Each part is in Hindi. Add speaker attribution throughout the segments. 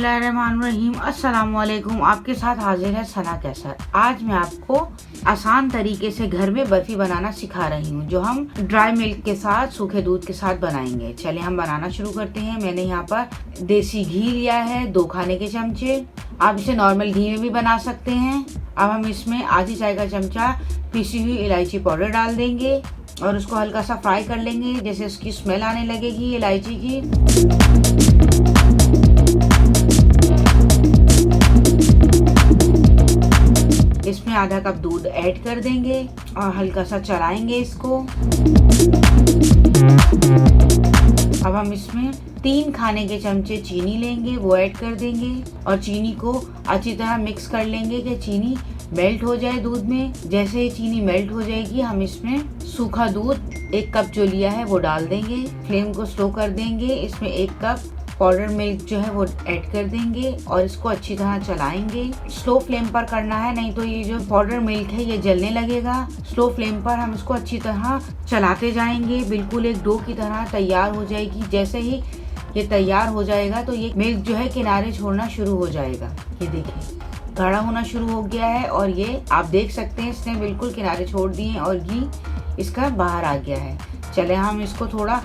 Speaker 1: बिस्मिल्लाहिर्रहमानिर्रहीम। अस्सलाम वालेकुम। आपके साथ हाजिर है सना कैसर। आज मैं आपको आसान तरीके से घर में बर्फी बनाना सिखा रही हूँ, जो हम ड्राई मिल्क के साथ, सूखे दूध के साथ बनाएंगे। चलिए हम बनाना शुरू करते हैं। मैंने यहाँ पर देसी घी लिया है 2 खाने के चमचे। आप इसे नॉर्मल घी में भी बना सकते हैं। अब हम इसमें आधी चाय का चमचा पिसी हुई इलायची पाउडर डाल देंगे और उसको हल्का सा फ्राई कर लेंगे, जैसे उसकी स्मेल आने लगेगी इलायची की। इसमें आधा कप दूध ऐड कर देंगे और हल्का सा चलाएंगे इसको। अब हम इसमें 3 खाने के चमचे चीनी लेंगे, वो ऐड कर देंगे और चीनी को अच्छी तरह मिक्स कर लेंगे कि चीनी मेल्ट हो जाए दूध में। जैसे ही चीनी मेल्ट हो जाएगी, हम इसमें सूखा दूध 1 कप जो लिया है वो डाल देंगे। फ्लेम को स्लो कर देंगे। इसमें 1 कप पाउडर मिल्क जो है वो ऐड कर देंगे और इसको अच्छी तरह चलाएंगे। स्लो फ्लेम पर करना है, नहीं तो ये जो पाउडर मिल्क है ये जलने लगेगा। स्लो फ्लेम पर हम इसको अच्छी तरह चलाते जाएंगे। बिल्कुल एक डो की तरह तैयार हो जाएगी। जैसे ही ये तैयार हो जाएगा तो ये मिल्क जो है किनारे छोड़ना शुरू हो जाएगा। ये देखिए गाढ़ा होना शुरू हो गया है और ये आप देख सकते हैं इसने बिल्कुल किनारे छोड़ दिए और घी इसका बाहर आ गया है। चले हम इसको थोड़ा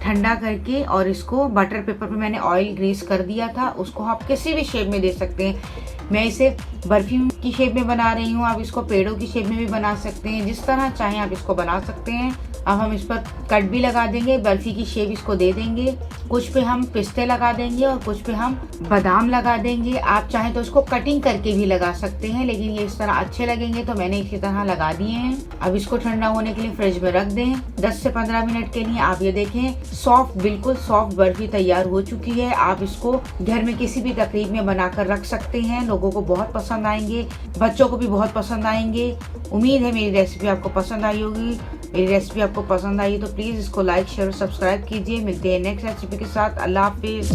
Speaker 1: ठंडा करके और इसको बटर पेपर पे मैंने ऑयल ग्रीस कर दिया था, उसको आप किसी भी शेप में दे सकते हैं। मैं इसे बर्फी की शेप में बना रही हूँ, आप इसको पेड़ों की शेप में भी बना सकते हैं। जिस तरह चाहें आप इसको बना सकते हैं। अब हम इस पर कट भी लगा देंगे, बर्फी की शेप इसको दे देंगे। कुछ पे हम पिस्ते लगा देंगे और कुछ पे हम बादाम लगा देंगे। आप चाहें तो इसको कटिंग करके भी लगा सकते हैं, लेकिन ये इस तरह अच्छे लगेंगे तो मैंने इसी तरह लगा दिए हैं। अब इसको ठंडा होने के लिए फ्रिज में रख दें 10 से 15 मिनट के लिए। आप ये देखें सॉफ्ट, बिल्कुल सॉफ्ट बर्फी तैयार हो चुकी है। आप इसको घर में किसी भी तकरीब में बनाकर रख सकते हैं। लोगों को बहुत पसंद आएंगे, बच्चों को भी बहुत पसंद आएंगे। उम्मीद है मेरी रेसिपी आपको पसंद आई होगी। मेरी रेसिपी आपको पसंद आई तो प्लीज़ इसको लाइक, शेयर और सब्सक्राइब कीजिए। मिलते हैं नेक्स्ट रेसिपी के साथ। अल्लाह हाफिज़।